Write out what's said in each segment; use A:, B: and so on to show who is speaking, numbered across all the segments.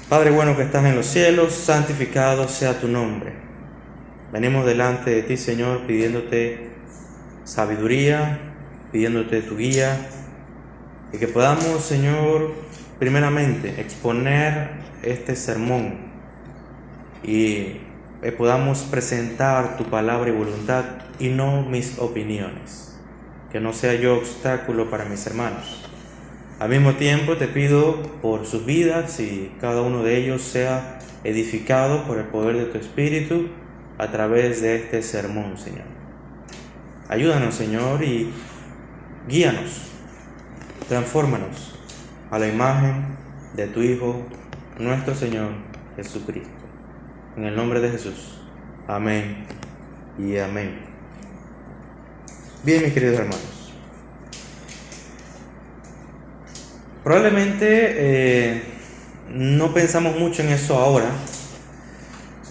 A: Padre bueno que estás en los cielos, santificado sea tu nombre. Venimos delante de ti, Señor, pidiéndote sabiduría, pidiéndote tu guía, y que podamos, Señor, primeramente exponer este sermón y podamos presentar tu palabra y voluntad y no mis opiniones, que no sea yo obstáculo para mis hermanos. Al mismo tiempo te pido por sus vidas y cada uno de ellos sea edificado por el poder de tu Espíritu a través de este sermón, Señor. Ayúdanos, Señor, y guíanos, transfórmanos a la imagen de tu Hijo, nuestro Señor Jesucristo. En el nombre de Jesús. Amén y amén. Bien, mis queridos hermanos. Probablemente no pensamos mucho en eso ahora,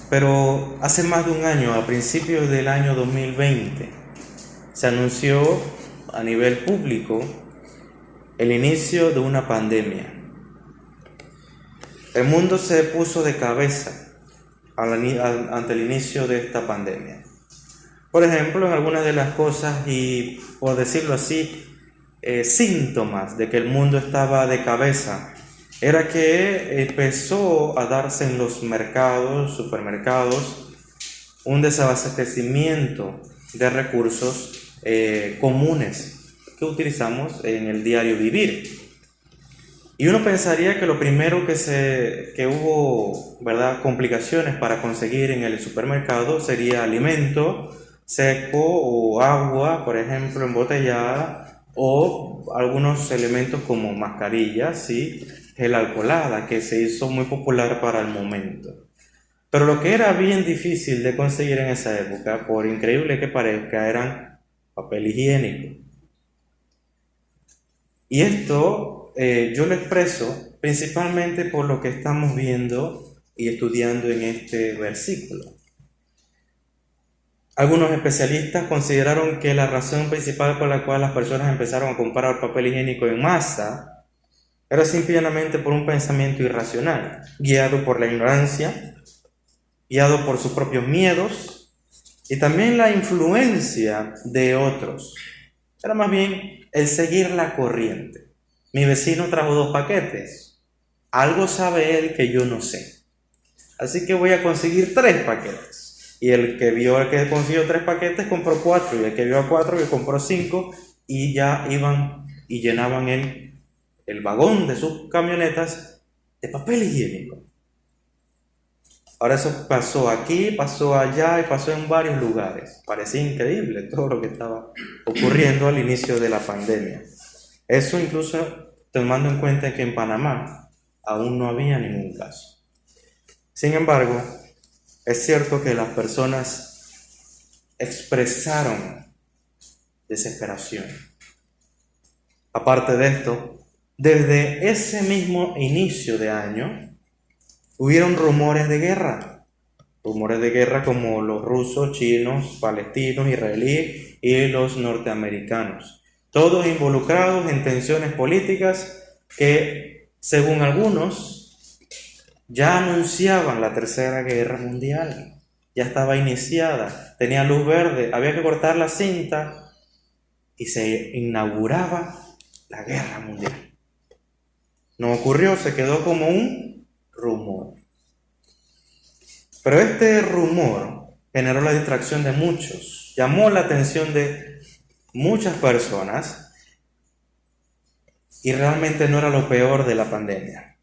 A: pero hace más de un año, a principios del año 2020, se anunció a nivel público el inicio de una pandemia. El mundo se puso de cabeza ante el inicio de esta pandemia. Por ejemplo, en algunas de las cosas y, por decirlo así, síntomas de que el mundo estaba de cabeza, era que empezó a darse en los mercados, supermercados, un desabastecimiento de recursos comunes que utilizamos en el diario vivir. Y uno pensaría que lo primero que hubo, ¿verdad?, complicaciones para conseguir en el supermercado sería alimento seco o agua, por ejemplo, embotellada, o algunos elementos como mascarillas, ¿sí?, gel alcoholada, que se hizo muy popular para el momento. Pero lo que era bien difícil de conseguir en esa época, por increíble que parezca, eran papel higiénico. Y esto yo lo expreso principalmente por lo que estamos viendo y estudiando en este versículo. Algunos especialistas consideraron que la razón principal por la cual las personas empezaron a comprar papel higiénico en masa era simplemente por un pensamiento irracional, guiado por la ignorancia, guiado por sus propios miedos y también la influencia de otros. Era más bien el seguir la corriente. Mi vecino trajo 2 paquetes. Algo sabe él que yo no sé. Así que voy a conseguir 3 paquetes. Y el que consiguió 3 paquetes compró 4. Y el que vio a 4 compró 5. Y ya iban y llenaban el vagón de sus camionetas de papel higiénico. Ahora eso pasó aquí, pasó allá y pasó en varios lugares. Parecía increíble todo lo que estaba ocurriendo al inicio de la pandemia. Eso incluso tomando en cuenta que en Panamá aún no había ningún caso. Sin embargo, es cierto que las personas expresaron desesperación. Aparte de esto, desde ese mismo inicio de año, hubieron rumores de guerra como los rusos, chinos, palestinos, israelíes y los norteamericanos, todos involucrados en tensiones políticas que, según algunos, ya anunciaban la Tercera Guerra Mundial. Ya estaba iniciada, tenía luz verde, había que cortar la cinta y se inauguraba la Guerra Mundial. No ocurrió, se quedó como un rumor. Pero este rumor generó la distracción de muchos, llamó la atención de muchas personas y realmente no era lo peor de la pandemia.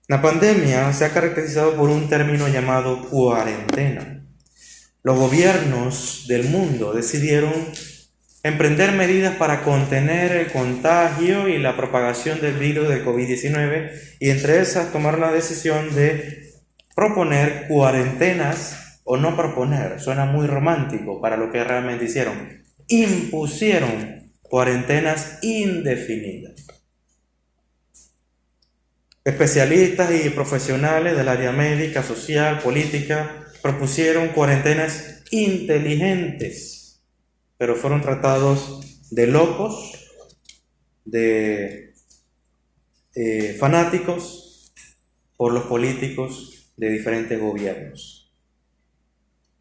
A: La pandemia se ha caracterizado por un término llamado cuarentena. Los gobiernos del mundo decidieron emprender medidas para contener el contagio y la propagación del virus del COVID-19 y entre esas tomaron la decisión de proponer cuarentenas, o no proponer, suena muy romántico para lo que realmente hicieron, impusieron cuarentenas indefinidas. Especialistas y profesionales del área médica, social, política propusieron cuarentenas inteligentes, pero fueron tratados de locos, de fanáticos por los políticos de diferentes gobiernos.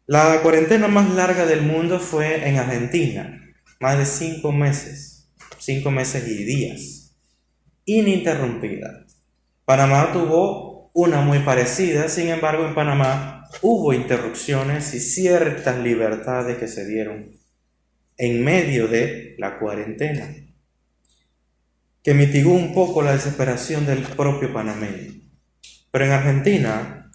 A: La cuarentena más larga del mundo fue en Argentina, más de 5 meses, 5 meses y días, ininterrumpida. Panamá tuvo una muy parecida, sin embargo en Panamá hubo interrupciones y ciertas libertades que se dieron en medio de la cuarentena, que mitigó un poco la desesperación del propio panameño. Pero en Argentina,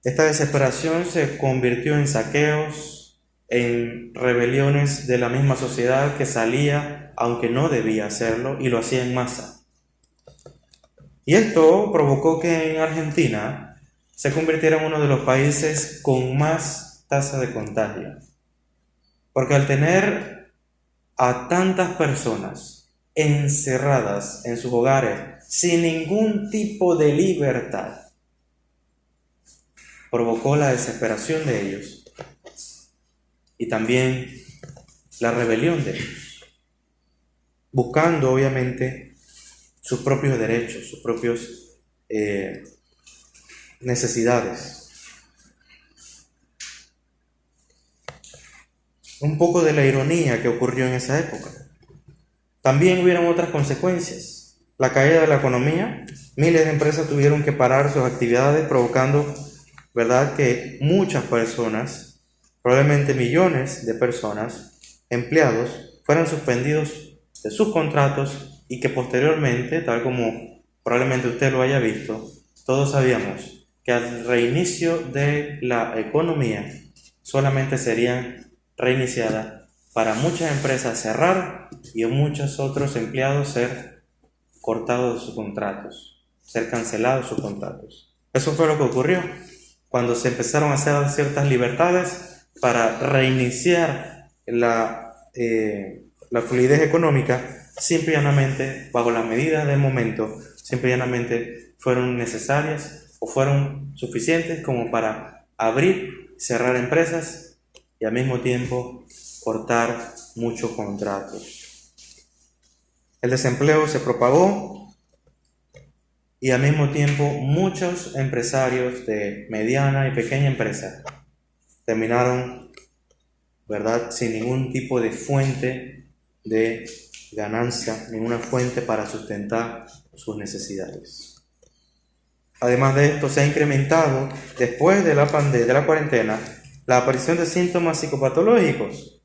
A: esta desesperación se convirtió en saqueos, en rebeliones de la misma sociedad que salía, aunque no debía hacerlo, y lo hacía en masa. Y esto provocó que en Argentina se convirtiera en uno de los países con más tasa de contagio. Porque al tener a tantas personas encerradas en sus hogares sin ningún tipo de libertad, provocó la desesperación de ellos y también la rebelión de ellos, buscando obviamente sus propios derechos, sus propias necesidades. Un poco de la ironía que ocurrió en esa época. También hubieron otras consecuencias. La caída de la economía, miles de empresas tuvieron que parar sus actividades, provocando, ¿verdad?, que muchas personas, probablemente millones de personas, empleados, fueran suspendidos de sus contratos y que posteriormente, tal como probablemente usted lo haya visto, todos sabíamos que al reinicio de la economía solamente serían reiniciadas para muchas empresas cerrar y muchos otros empleados ser cortados de sus contratos, ser cancelados sus contratos. Eso fue lo que ocurrió cuando se empezaron a hacer ciertas libertades para reiniciar la fluidez económica. Simple y llanamente, bajo las medidas del momento, simple y llanamente fueron necesarias o fueron suficientes como para abrir, cerrar empresas y al mismo tiempo cortar muchos contratos. El desempleo se propagó y al mismo tiempo muchos empresarios de mediana y pequeña empresa terminaron, ¿verdad?, sin ningún tipo de fuente de ganancia, ninguna fuente para sustentar sus necesidades. Además de esto, se ha incrementado después de la cuarentena la aparición de síntomas psicopatológicos,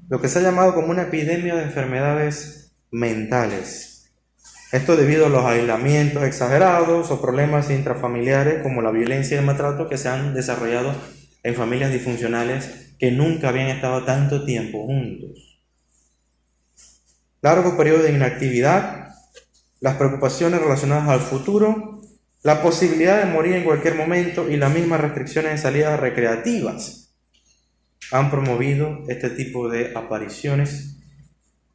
A: lo que se ha llamado como una epidemia de enfermedades mentales. Esto debido a los aislamientos exagerados o problemas intrafamiliares como la violencia y el maltrato que se han desarrollado en familias disfuncionales que nunca habían estado tanto tiempo juntos. Largos periodos de inactividad, las preocupaciones relacionadas al futuro, la posibilidad de morir en cualquier momento y las mismas restricciones de salidas recreativas han promovido este tipo de apariciones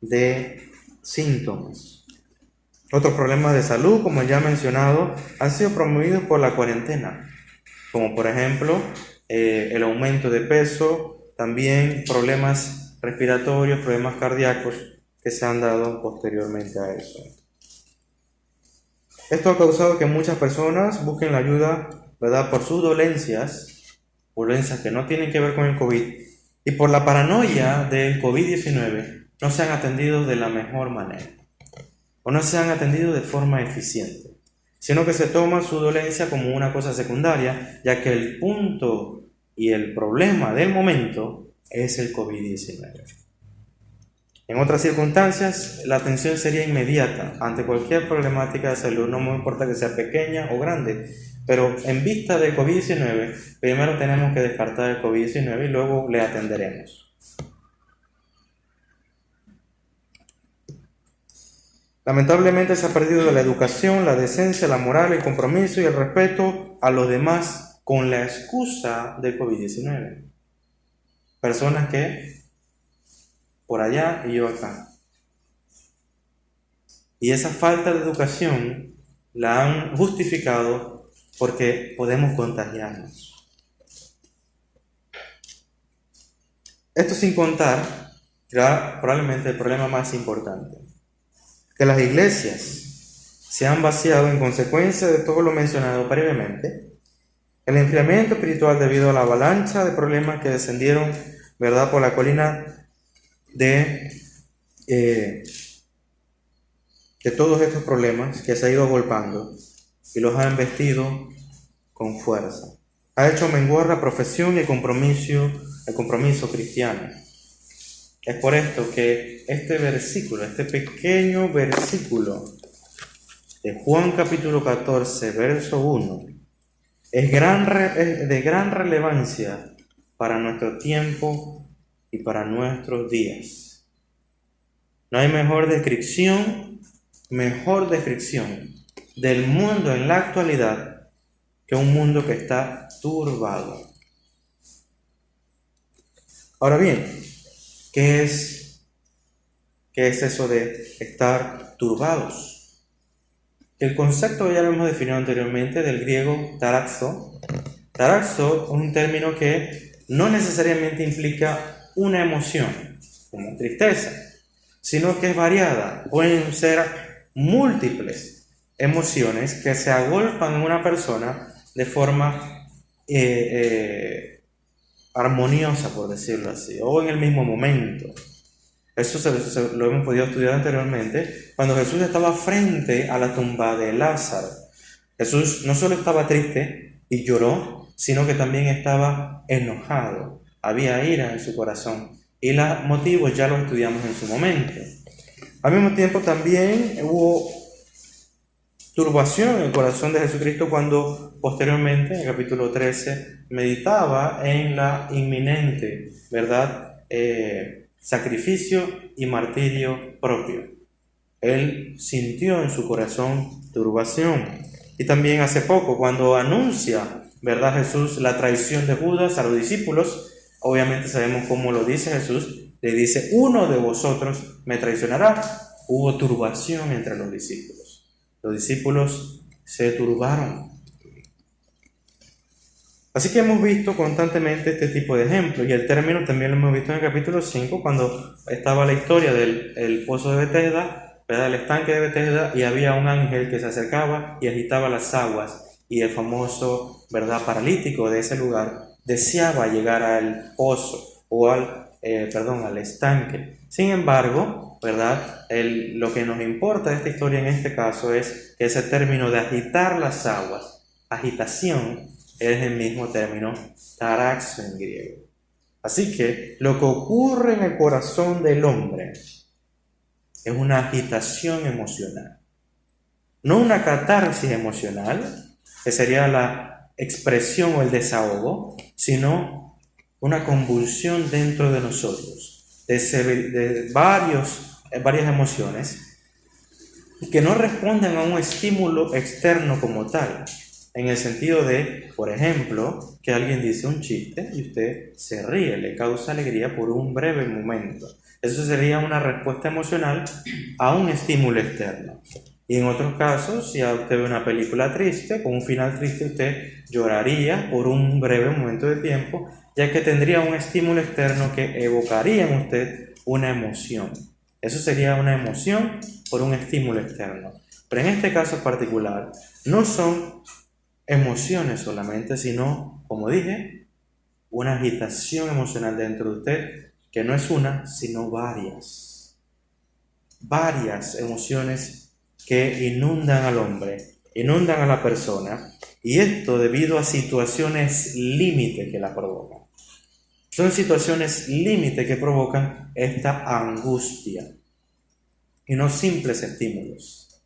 A: de síntomas. Otros problemas de salud, como ya mencionado, han sido promovidos por la cuarentena, como por ejemplo el aumento de peso, también problemas respiratorios, problemas cardíacos que se han dado posteriormente a eso. Esto ha causado que muchas personas busquen la ayuda, ¿verdad?, por sus dolencias que no tienen que ver con el COVID, y por la paranoia del COVID-19 no se han atendido de la mejor manera, o no se han atendido de forma eficiente, sino que se toma su dolencia como una cosa secundaria, ya que el punto y el problema del momento es el COVID-19. En otras circunstancias, la atención sería inmediata ante cualquier problemática de salud, no me importa que sea pequeña o grande, pero en vista del COVID-19, primero tenemos que descartar el COVID-19 y luego le atenderemos. Lamentablemente se ha perdido la educación, la decencia, la moral, el compromiso y el respeto a los demás con la excusa del COVID-19. Personas que por allá y yo acá. Y esa falta de educación la han justificado porque podemos contagiarnos. Esto sin contar, ya probablemente el problema más importante, que las iglesias se han vaciado en consecuencia de todo lo mencionado previamente. El enfriamiento espiritual debido a la avalancha de problemas que descendieron, ¿verdad?, por la colina de todos estos problemas que se ha ido agolpando y los ha embestido con fuerza. Ha hecho menguar la profesión y el compromiso cristiano. Es por esto que este versículo, este pequeño versículo de Juan capítulo 14, verso 1, es de gran relevancia para nuestro tiempo y para nuestros días. No hay mejor descripción del mundo en la actualidad que un mundo que está turbado. Ahora bien, ¿qué es eso de estar turbados? El concepto ya lo hemos definido anteriormente del griego taraxo. Taraxo es un término que no necesariamente implica una emoción, como tristeza, sino que es variada. Pueden ser múltiples emociones que se agolpan en una persona de forma armoniosa, por decirlo así, o en el mismo momento. Eso lo hemos podido estudiar anteriormente, cuando Jesús estaba frente a la tumba de Lázaro. Jesús no solo estaba triste y lloró, sino que también estaba enojado. Había ira en su corazón. Y los motivos ya los estudiamos en su momento. Al mismo tiempo también hubo turbación en el corazón de Jesucristo cuando posteriormente, en el capítulo 13, meditaba en la inminente, ¿verdad?, sacrificio y martirio propio. Él sintió en su corazón turbación. Y también hace poco, cuando anuncia, ¿verdad?, Jesús la traición de Judas a los discípulos, obviamente sabemos cómo lo dice Jesús, le dice: uno de vosotros me traicionará. Hubo turbación entre los discípulos. Los discípulos se turbaron. Así que hemos visto constantemente este tipo de ejemplos, y el término también lo hemos visto en el capítulo 5, cuando estaba la historia del pozo de Betesda, ¿verdad?, el estanque de Betesda, y había un ángel que se acercaba y agitaba las aguas, y el famoso, ¿verdad?, paralítico de ese lugar deseaba llegar al pozo o al estanque. Sin embargo, ¿verdad?, lo que nos importa de esta historia en este caso es que ese término de agitar las aguas, agitación, es el mismo término taraxo en griego. Así que lo que ocurre en el corazón del hombre es una agitación emocional, no una catarsis emocional, que sería la expresión o el desahogo, sino una convulsión dentro de nosotros, de varias emociones que no responden a un estímulo externo como tal. En el sentido de, por ejemplo, que alguien dice un chiste y usted se ríe, le causa alegría por un breve momento. Eso sería una respuesta emocional a un estímulo externo. Y en otros casos, si usted ve una película triste, con un final triste, usted lloraría por un breve momento de tiempo, ya que tendría un estímulo externo que evocaría en usted una emoción. Eso sería una emoción por un estímulo externo. Pero en este caso particular, no son emociones solamente, sino, como dije, una agitación emocional dentro de usted, que no es una, sino varias emociones que inundan al hombre, inundan a la persona, y esto debido a situaciones límite que la provocan. Son situaciones límite que provocan esta angustia y no simples estímulos.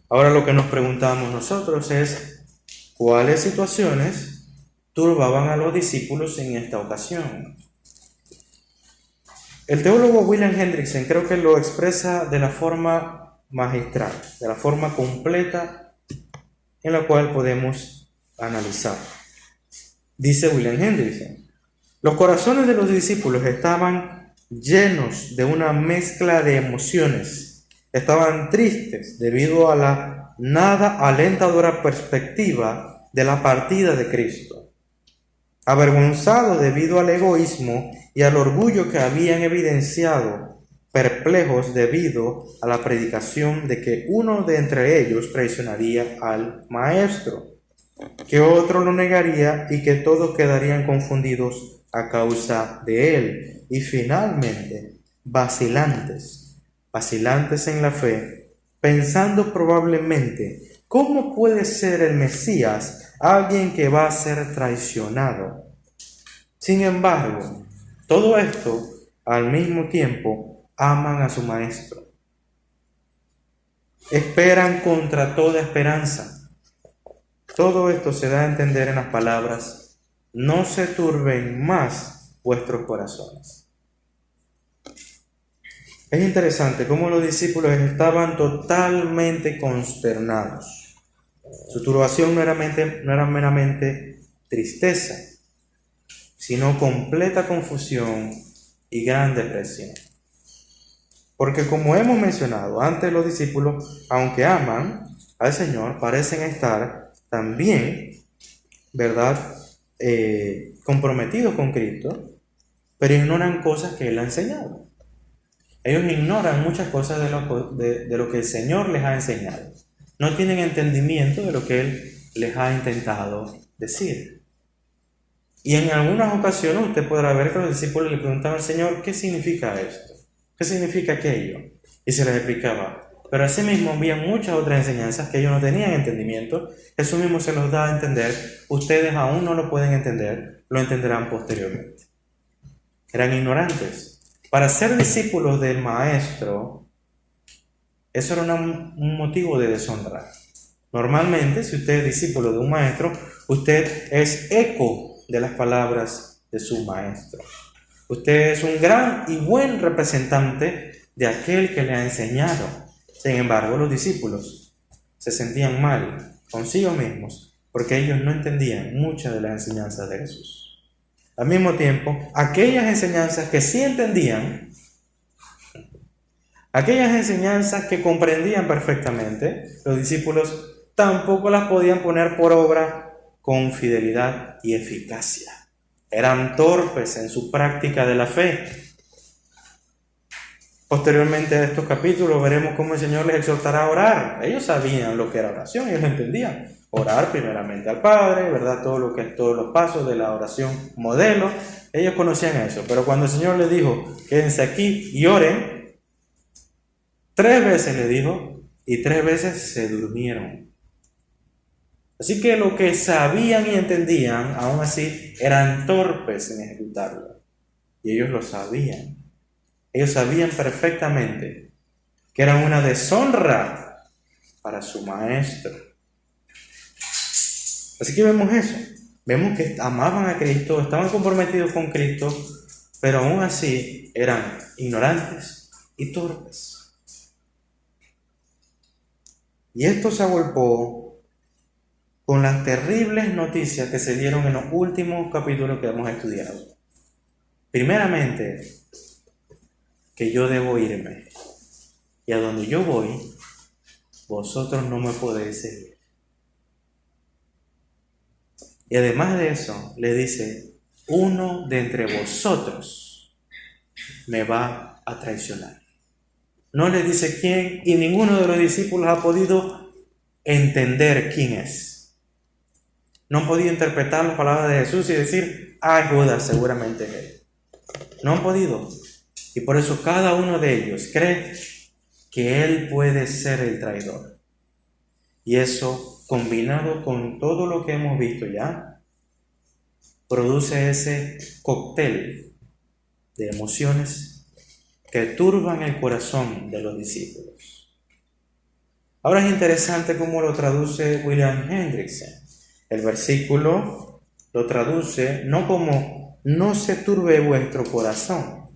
A: Ahora lo que nos preguntamos nosotros es: ¿cuáles situaciones turbaban a los discípulos en esta ocasión? El teólogo William Hendriksen creo que lo expresa de la forma magistral, de la forma completa en la cual podemos analizar. Dice William Hendriksen: los corazones de los discípulos estaban llenos de una mezcla de emociones. Estaban tristes debido a la nada alentadora perspectiva de la partida de Cristo, avergonzados debido al egoísmo y al orgullo que habían evidenciado perplejos debido a la predicación de que uno de entre ellos traicionaría al maestro, que otro lo negaría y que todos quedarían confundidos a causa de él. Y finalmente, vacilantes en la fe, pensando probablemente, ¿cómo puede ser el Mesías alguien que va a ser traicionado? Sin embargo, todo esto al mismo tiempo aman a su maestro. Esperan contra toda esperanza. Todo esto se da a entender en las palabras: no se turben más vuestros corazones. Es interesante cómo los discípulos estaban totalmente consternados. Su turbación no era meramente tristeza, sino completa confusión y gran depresión. Porque como hemos mencionado antes, los discípulos, aunque aman al Señor, parecen estar también, ¿verdad?, comprometidos con Cristo, pero ignoran cosas que Él ha enseñado. Ellos ignoran muchas cosas de lo que el Señor les ha enseñado. No tienen entendimiento de lo que Él les ha intentado decir. Y en algunas ocasiones usted podrá ver que los discípulos le preguntaban al Señor: ¿qué significa esto? ¿Qué significa aquello? Y se les explicaba. Pero asimismo había muchas otras enseñanzas que ellos no tenían entendimiento. Jesús mismo se los da a entender. Ustedes aún no lo pueden entender, lo entenderán posteriormente. Eran ignorantes. Para ser discípulos del Maestro, eso era un motivo de deshonra. Normalmente, si usted es discípulo de un maestro, usted es eco de las palabras de su maestro. Usted es un gran y buen representante de aquel que le ha enseñado. Sin embargo, los discípulos se sentían mal consigo mismos porque ellos no entendían muchas de las enseñanzas de Jesús. Al mismo tiempo, aquellas enseñanzas que sí entendían, aquellas enseñanzas que comprendían perfectamente, los discípulos tampoco las podían poner por obra con fidelidad y eficacia. Eran torpes en su práctica de la fe. Posteriormente a estos capítulos veremos cómo el Señor les exhortará a orar. Ellos sabían lo que era oración, ellos lo entendían. Orar primeramente al Padre, ¿verdad? Todos los pasos de la oración modelo, ellos conocían eso. Pero cuando el Señor les dijo: quédense aquí y oren, 3 veces le dijo y 3 veces se durmieron. Así que lo que sabían y entendían, aún así, eran torpes en ejecutarlo. Y ellos lo sabían. Ellos sabían perfectamente que era una deshonra para su maestro. Así que vemos eso. Vemos que amaban a Cristo, estaban comprometidos con Cristo, pero aún así eran ignorantes y torpes. Y esto se agolpó con las terribles noticias que se dieron en los últimos capítulos que hemos estudiado. Primeramente, que yo debo irme, y a donde yo voy, vosotros no me podéis seguir. Y además de eso, le dice: uno de entre vosotros me va a traicionar. No le dice quién, y ninguno de los discípulos ha podido entender quién es. No han podido interpretar las palabras de Jesús y decir: Judas, seguramente es él. No han podido. Y por eso cada uno de ellos cree que él puede ser el traidor. Y eso, combinado con todo lo que hemos visto ya, produce ese cóctel de emociones que turban el corazón de los discípulos. Ahora es interesante cómo lo traduce William Hendriksen. El versículo lo traduce no como "no se turbe vuestro corazón",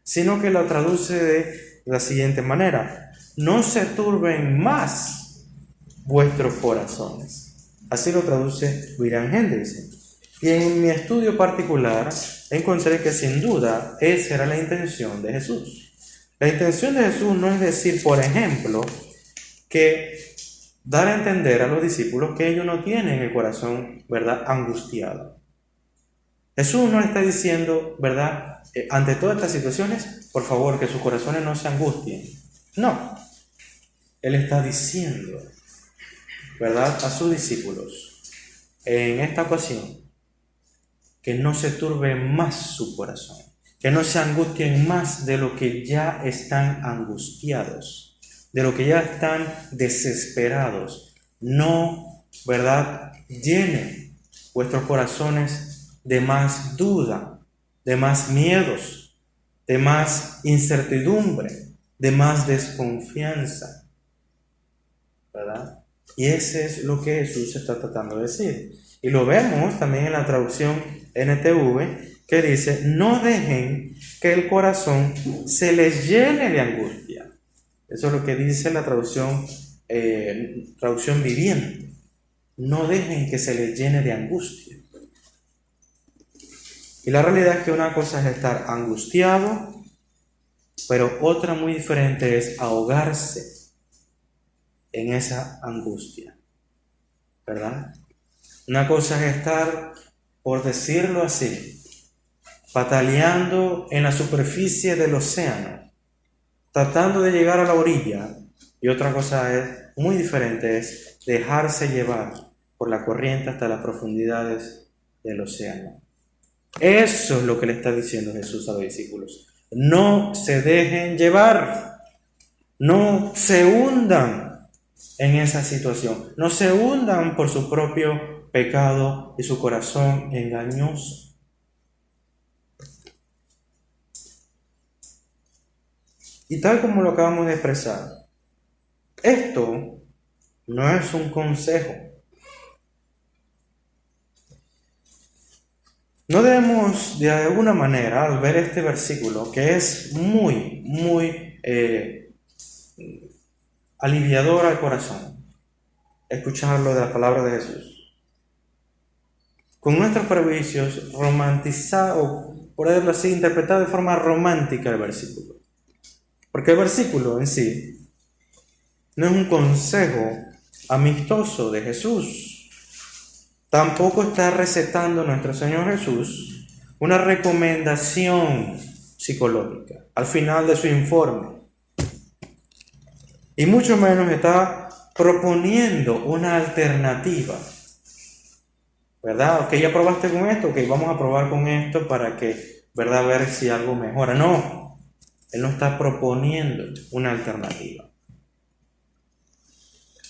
A: sino que lo traduce de la siguiente manera: no se turben más vuestros corazones. Así lo traduce William Hendriksen. Y en mi estudio particular encontré que sin duda esa era la intención de Jesús. La intención de Jesús no es decir, por ejemplo, que dar a entender a los discípulos que ellos no tienen el corazón, ¿verdad?, angustiado. Jesús no está diciendo, ¿verdad?, ante todas estas situaciones, por favor, que sus corazones no se angustien. No, Él está diciendo, ¿verdad?, a sus discípulos, en esta ocasión, que no se turbe más su corazón, que no se angustien más de lo que ya están angustiados, de lo que ya están desesperados. No, ¿verdad?, llenen vuestros corazones de más duda, de más miedos, de más incertidumbre, de más desconfianza, ¿verdad? Y ese es lo que Jesús está tratando de decir. Y lo vemos también en la traducción NTV, que dice: no dejen que el corazón se les llene de angustia. Eso es lo que dice la traducción viviente. No dejen que se les llene de angustia. Y la realidad es que una cosa es estar angustiado, pero otra muy diferente es ahogarse en esa angustia, ¿verdad? Una cosa es estar, por decirlo así, pataleando en la superficie del océano, tratando de llegar a la orilla, y otra cosa es, muy diferente, es dejarse llevar por la corriente hasta las profundidades del océano. Eso es lo que le está diciendo Jesús a los discípulos. No se dejen llevar, no se hundan en esa situación, no se hundan por su propio pecado y su corazón engañoso. Y tal como lo acabamos de expresar, esto no es un consejo. No debemos de alguna manera, al ver este versículo, que es muy aliviador al corazón, escucharlo de la palabra de Jesús, con nuestros prejuicios, romantizar, o por decirlo así, interpretar de forma romántica el versículo. Porque el versículo en sí no es un consejo amistoso de Jesús. Tampoco está recetando nuestro Señor Jesús una recomendación psicológica al final de su informe. Y mucho menos está proponiendo una alternativa. ¿Verdad? Ok, ya probaste con esto, ok, vamos a probar con esto para que, ¿verdad?, ver si algo mejora. No, Él no está proponiendo una alternativa.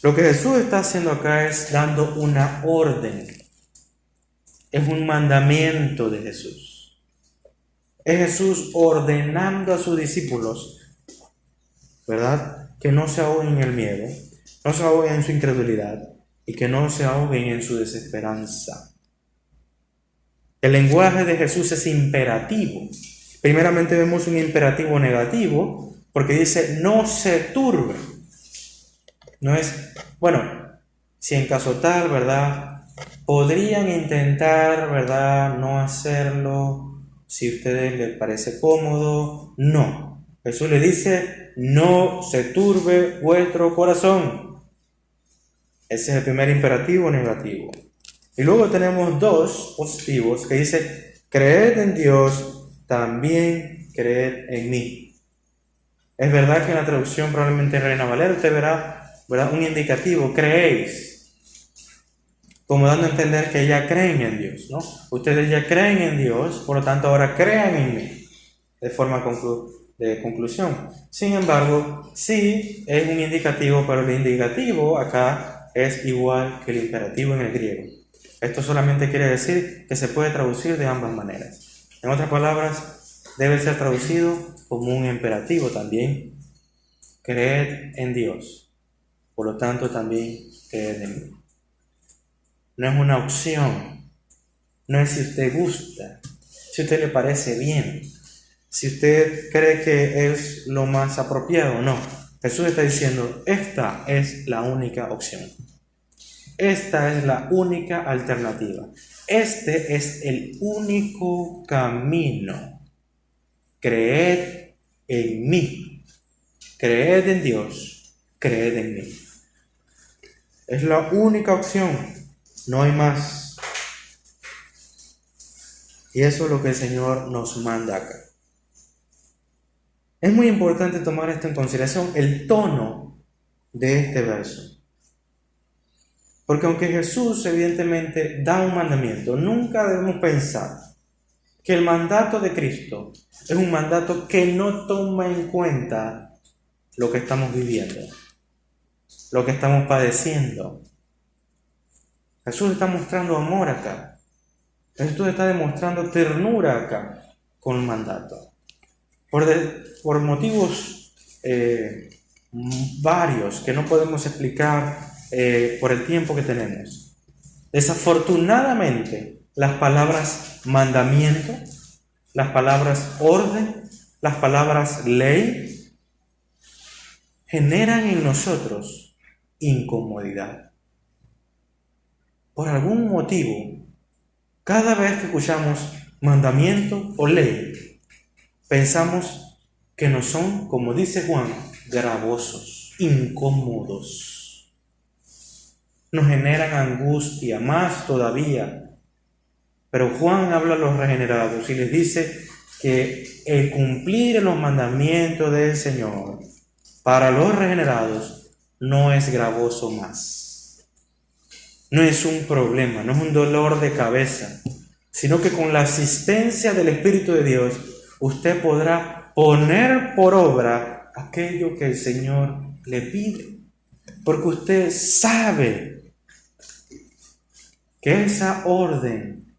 A: Lo que Jesús está haciendo acá es dando una orden. Es un mandamiento de Jesús. Es Jesús ordenando a sus discípulos, ¿verdad?, que no se ahoguen en el miedo, no se ahoguen en su incredulidad y que no se ahoguen en su desesperanza. El lenguaje de Jesús es imperativo. Primeramente vemos un imperativo negativo porque dice: no se turben. No es, bueno, si en caso tal, ¿verdad?, podrían intentar, ¿verdad?, no hacerlo si a ustedes les parece cómodo. No. Jesús le dice: no se turbe vuestro corazón. Ese es el primer imperativo negativo. Y luego tenemos dos positivos que dice: creed en Dios, también creed en mí. Es verdad que en la traducción probablemente Reina Valera usted verá, ¿verdad?, un indicativo: creéis, como dando a entender que ya creen en Dios, ¿no? Ustedes ya creen en Dios, por lo tanto ahora crean en mí, de forma de conclusión. Sin embargo, sí es un indicativo, pero el indicativo acá es igual que el imperativo en el griego. Esto solamente quiere decir que se puede traducir de ambas maneras. En otras palabras, debe ser traducido como un imperativo también: creed en Dios, por lo tanto también creed en mí. No es una opción, no es si usted gusta, si a usted le parece bien, si usted cree que es lo más apropiado. No, Jesús está diciendo: esta es la única opción, esta es la única alternativa, este es el único camino. Creed en mí, creed en Dios, creed en mí. Es la única opción, no hay más. Y eso es lo que el Señor nos manda acá. Es muy importante tomar esto en consideración, el tono de este verso. Porque aunque Jesús evidentemente da un mandamiento, nunca debemos pensar que el mandato de Cristo es un mandato que no toma en cuenta lo que estamos viviendo, lo que estamos padeciendo. Jesús está mostrando amor acá. Jesús está demostrando ternura acá con el mandato. Por motivos varios que no podemos explicar por el tiempo que tenemos. Desafortunadamente, las palabras mandamiento, las palabras orden, las palabras ley, generan en nosotros incomodidad. Por algún motivo, cada vez que escuchamos mandamiento o ley, pensamos que no son, como dice Juan, gravosos, incómodos. Nos generan angustia, más todavía. Pero Juan habla a los regenerados y les dice que el cumplir los mandamientos del Señor para los regenerados no es gravoso más. No es un problema, no es un dolor de cabeza, sino que con la asistencia del Espíritu de Dios, usted podrá poner por obra aquello que el Señor le pide. Porque usted sabe que esa orden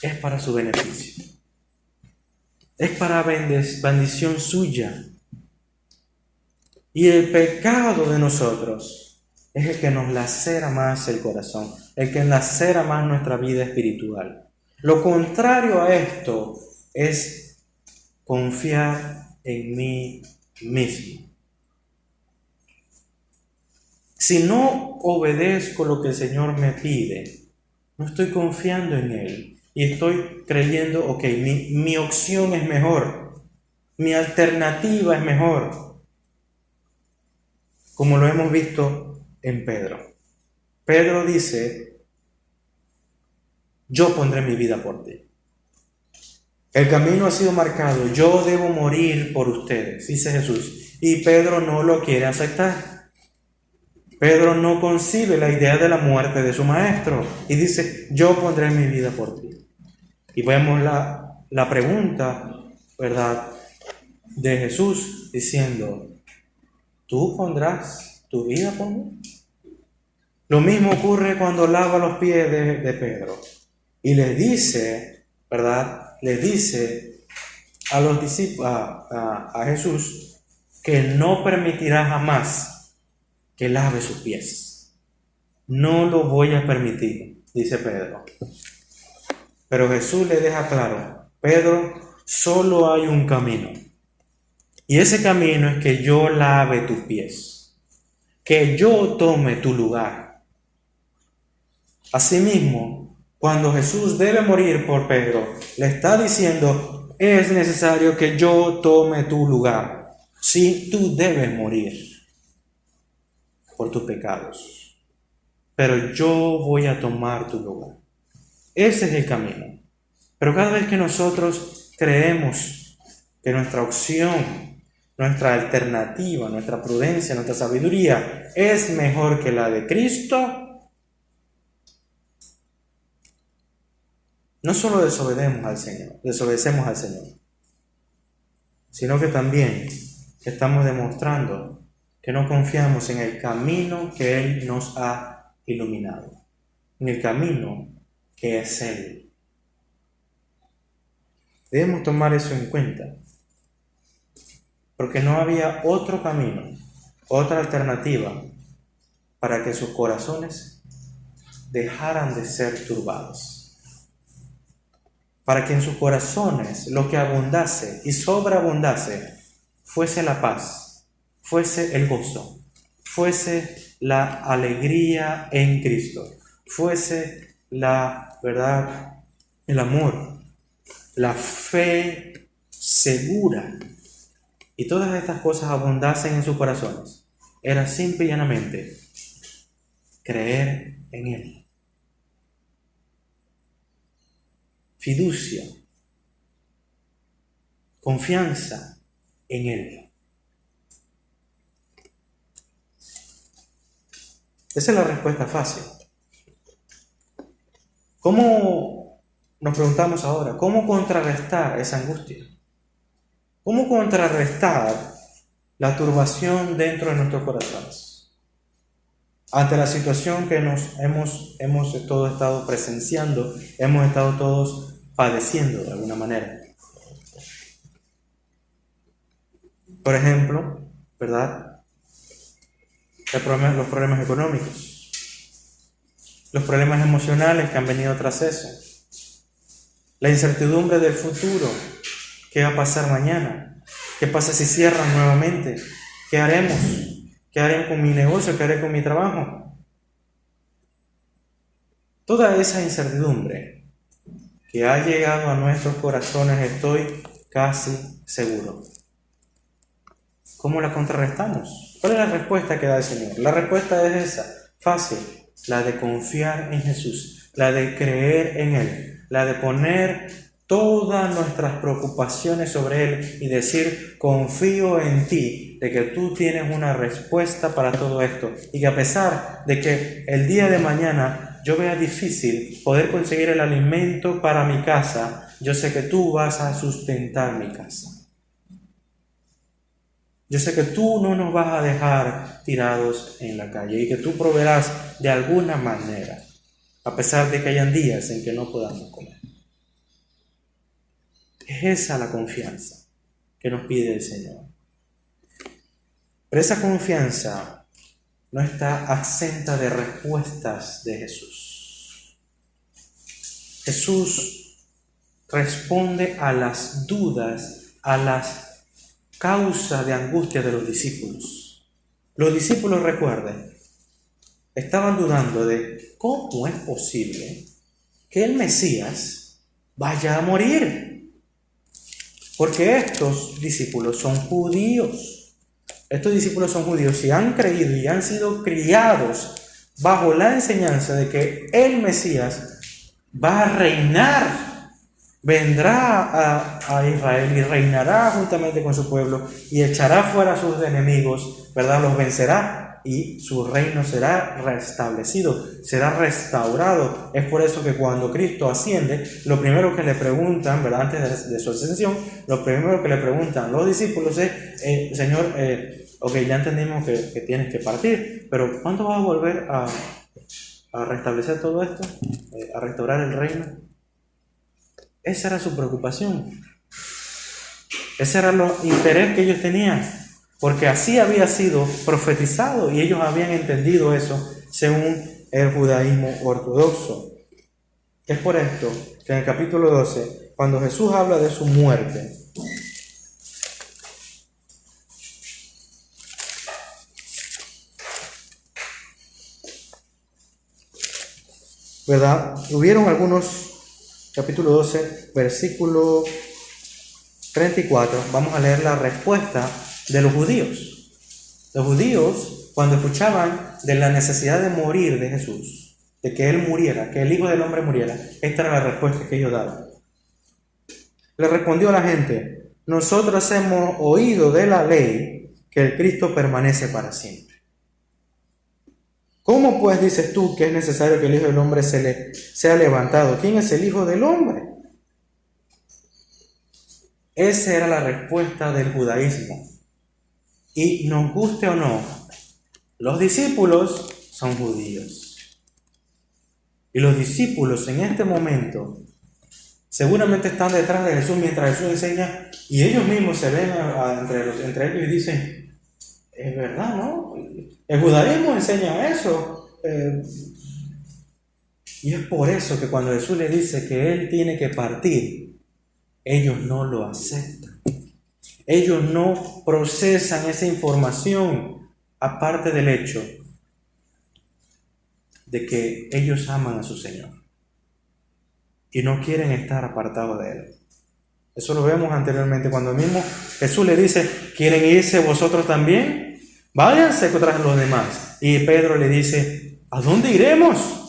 A: es para su beneficio. Es para bendición suya. Y el pecado de nosotros es el que nos lacera más el corazón, el que lacera más nuestra vida espiritual. Lo contrario a esto es confiar en mí mismo. Si no obedezco lo que el Señor me pide, no estoy confiando en Él y estoy creyendo, ok, mi opción es mejor, mi alternativa es mejor, como lo hemos visto en Pedro. Pedro dice, yo pondré mi vida por ti. El camino ha sido marcado, yo debo morir por ustedes, dice Jesús. Y Pedro no lo quiere aceptar. Pedro no concibe la idea de la muerte de su maestro y dice, yo pondré mi vida por ti. Y vemos la pregunta, ¿verdad?, de Jesús diciendo, ¿tú pondrás tu vida por mí? Lo mismo ocurre cuando lava los pies de Pedro y les dice, ¿verdad?, les dice a los discípulos, a Jesús, que no permitirá jamás que lave sus pies. No lo voy a permitir, dice Pedro. Pero Jesús le deja claro, Pedro, solo hay un camino. Y ese camino es que yo lave tus pies, que yo tome tu lugar. Asimismo, cuando Jesús debe morir por Pedro, le está diciendo, es necesario que yo tome tu lugar. Sí, tú debes morir por tus pecados, pero yo voy a tomar tu lugar. Ese es el camino. Pero cada vez que nosotros creemos que nuestra opción, nuestra alternativa, nuestra prudencia, nuestra sabiduría es mejor que la de Cristo, no solo desobedecemos al Señor, sino que también estamos demostrando que no confiamos en el camino que Él nos ha iluminado, en el camino que es Él. Debemos tomar eso en cuenta, porque no había otro camino, otra alternativa para que sus corazones dejaran de ser turbados, para que en sus corazones lo que abundase y sobreabundase fuese la paz, fuese el gozo, fuese la alegría en Cristo, fuese la verdad, el amor, la fe segura, y todas estas cosas abundasen en sus corazones. Era simple y llanamente creer en Él. Fiducia. confianza en Él. Esa es la respuesta fácil. ¿Cómo, nos preguntamos ahora, cómo contrarrestar esa angustia? ¿Cómo contrarrestar la turbación dentro de nuestros corazones ante la situación que hemos todos estado presenciando, hemos estado todos padeciendo de alguna manera? Por ejemplo, ¿verdad? Los problemas económicos, los problemas emocionales que han venido tras eso, la incertidumbre del futuro. ¿Qué va a pasar mañana? ¿Qué pasa si cierran nuevamente? ¿Qué haremos? ¿Qué haré con mi negocio? ¿Qué haré con mi trabajo? Toda esa incertidumbre que ha llegado a nuestros corazones, estoy casi seguro. ¿Cómo la contrarrestamos? ¿Cuál es la respuesta que da el Señor? La respuesta es esa, fácil, la de confiar en Jesús, la de creer en Él, la de poner todas nuestras preocupaciones sobre Él y decir, confío en ti, de que tú tienes una respuesta para todo esto, y que a pesar de que el día de mañana yo vea difícil poder conseguir el alimento para mi casa, yo sé que tú vas a sustentar mi casa. Yo sé que tú no nos vas a dejar tirados en la calle y que tú proveerás de alguna manera, a pesar de que hayan días en que no podamos comer. Es esa la confianza que nos pide el Señor. Pero esa confianza no está exenta de respuestas de Jesús. Jesús responde a las dudas, a las causas de angustia de los discípulos. Los discípulos, recuerden, estaban dudando de cómo es posible que el Mesías vaya a morir. Porque estos discípulos son judíos. Estos discípulos son judíos y han creído y han sido criados bajo la enseñanza de que el Mesías va a reinar, vendrá a Israel y reinará juntamente con su pueblo y echará fuera a sus enemigos, ¿verdad? Los vencerá y su reino será restablecido, será restaurado. Es por eso que cuando Cristo asciende, lo primero que le preguntan, ¿verdad? Antes de su ascensión, lo primero que le preguntan los discípulos es, Señor, ok, ya entendimos que tienes que partir, pero ¿cuándo vas a volver a restablecer todo esto? ¿A restaurar el reino? Esa era su preocupación. Ese era el interés que ellos tenían, porque así había sido profetizado y ellos habían entendido eso según el judaísmo ortodoxo. Es por esto que en el capítulo 12, cuando Jesús habla de su muerte, ¿verdad? Hubieron algunos, capítulo 12, versículo 34, vamos a leer la respuesta de los judíos. Los judíos, cuando escuchaban de la necesidad de morir de Jesús, de que Él muriera, que el Hijo del Hombre muriera, esta era la respuesta que ellos daban. Le respondió a la gente, nosotros hemos oído de la ley que el Cristo permanece para siempre. ¿Cómo pues dices tú que es necesario que el Hijo del Hombre sea levantado? ¿Quién es el Hijo del Hombre? Esa era la respuesta del judaísmo. Y nos guste o no, los discípulos son judíos. Y los discípulos en este momento seguramente están detrás de Jesús mientras Jesús enseña y ellos mismos se ven entre ellos y dicen, es verdad, ¿no? El judaísmo enseña eso. Y es por eso que cuando Jesús le dice que Él tiene que partir, ellos no lo aceptan. Ellos no procesan esa información, aparte del hecho de que ellos aman a su Señor y no quieren estar apartados de Él. Eso lo vemos anteriormente cuando mismo Jesús le dice, ¿quieren irse vosotros también? Váyanse tras los demás. Y Pedro le dice, ¿a dónde iremos?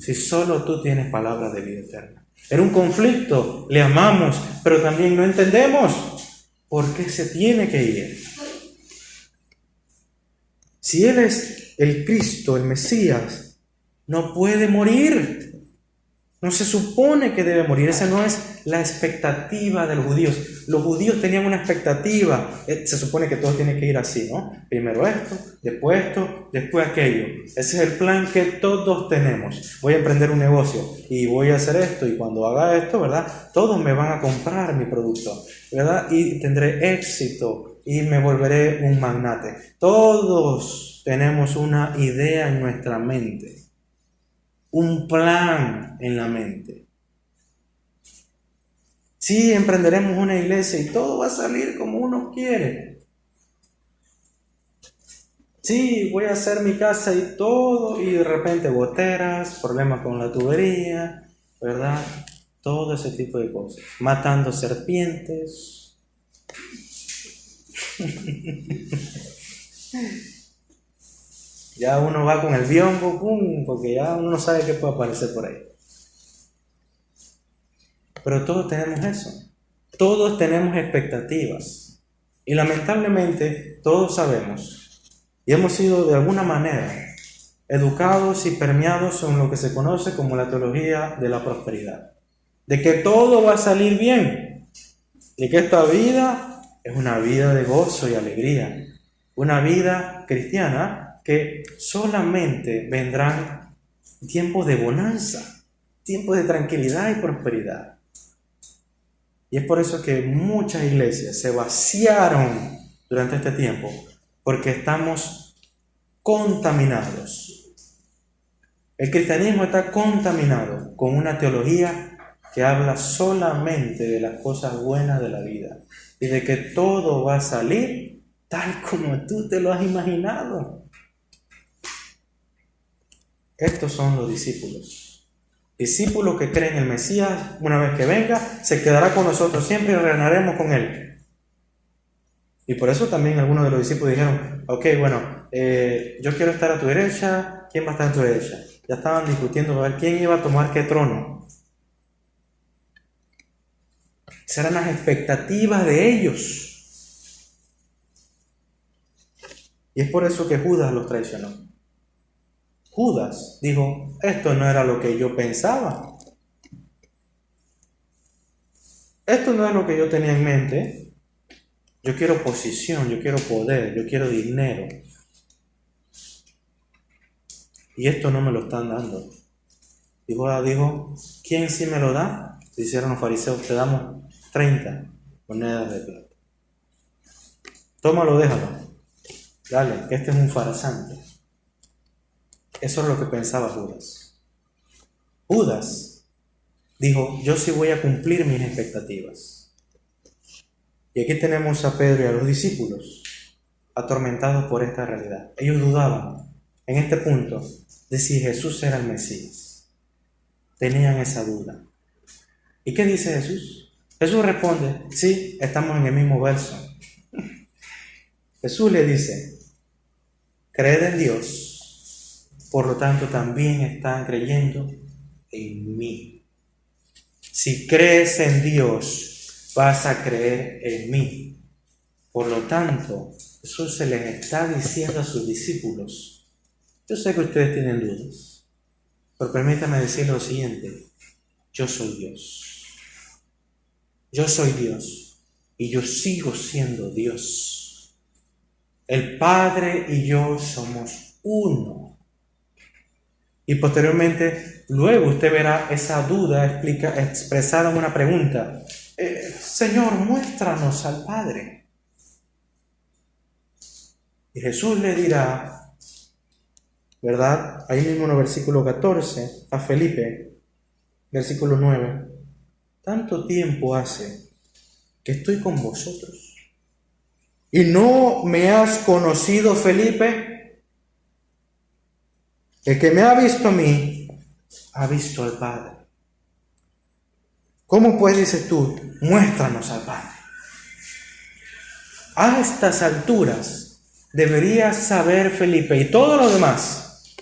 A: Si solo tú tienes palabras de vida eterna. Era un conflicto, le amamos, pero también no entendemos. ¿por qué se tiene que ir? Si Él es el Cristo, el Mesías, no puede morir. No se supone que debe morir. Esa no es la expectativa de los judíos. Los judíos tenían una expectativa. Se supone que todo tiene que ir así, ¿no? Primero esto, después aquello. Ese es el plan que todos tenemos. Voy a emprender un negocio y voy a hacer esto, y cuando haga esto, ¿verdad? Todos me van a comprar mi producto, ¿verdad? Y tendré éxito y me volveré un magnate. Todos tenemos una idea en nuestra mente. Un plan en la mente. Sí, emprenderemos una iglesia y todo va a salir como uno quiere. Sí, voy a hacer mi casa y todo, y de repente goteras, problemas con la tubería, ¿verdad? Todo ese tipo de cosas. Matando serpientes. Ya uno va con el biombo, ¡pum!, porque ya uno no sabe qué puede aparecer por ahí. Pero todos tenemos eso. Todos tenemos expectativas. Y lamentablemente todos sabemos y hemos sido de alguna manera educados y permeados en lo que se conoce como la teología de la prosperidad. De que todo va a salir bien. De que esta vida es una vida de gozo y alegría. Una vida cristiana que solamente vendrán tiempos de bonanza, tiempos de tranquilidad y prosperidad. Y es por eso que muchas iglesias se vaciaron durante este tiempo, porque estamos contaminados. El cristianismo está contaminado con una teología que habla solamente de las cosas buenas de la vida y de que todo va a salir tal como tú te lo has imaginado. Estos son los discípulos. Discípulos que creen en el Mesías, una vez que venga, se quedará con nosotros siempre y reinaremos con Él. Y por eso también algunos de los discípulos dijeron, ok, bueno, yo quiero estar a tu derecha, ¿quién va a estar a tu derecha? Ya estaban discutiendo a ver quién iba a tomar qué trono. Serán las expectativas de ellos. Y es por eso que Judas los traicionó. Judas dijo, esto no era lo que yo pensaba. Esto no es lo que yo tenía en mente. Yo quiero posición, yo quiero poder, yo quiero dinero. Y esto no me lo están dando. Y Judas dijo, ¿quién sí me lo da? Dijeron los fariseos, te damos 30 monedas de plata. Tómalo, déjalo. Dale, que este es un farsante. Eso es lo que pensaba Judas. Judas dijo, yo sí voy a cumplir mis expectativas. Y aquí tenemos a Pedro y a los discípulos atormentados por esta realidad. Ellos dudaban en este punto de si Jesús era el Mesías. Tenían esa duda. ¿Y qué dice Jesús? Jesús responde, sí, estamos en el mismo verso. Jesús le dice, creed en Dios, por lo tanto también están creyendo en mí. Si crees en Dios, vas a creer en mí. Por lo tanto, Jesús se les está diciendo a sus discípulos, yo sé que ustedes tienen dudas, pero permítanme decir lo siguiente, yo soy Dios. Yo soy Dios y yo sigo siendo Dios. El Padre y yo somos uno. Y posteriormente, luego usted verá esa duda expresada en una pregunta. Señor, muéstranos al Padre. Y Jesús le dirá, ¿verdad? Ahí mismo en el versículo 14, a Felipe, versículo 9. Tanto tiempo hace que estoy con vosotros y no me has conocido, Felipe. El que me ha visto a mí, ha visto al Padre. ¿Cómo pues dices tú, muéstranos al Padre? A estas alturas deberías saber, Felipe, y todo lo demás,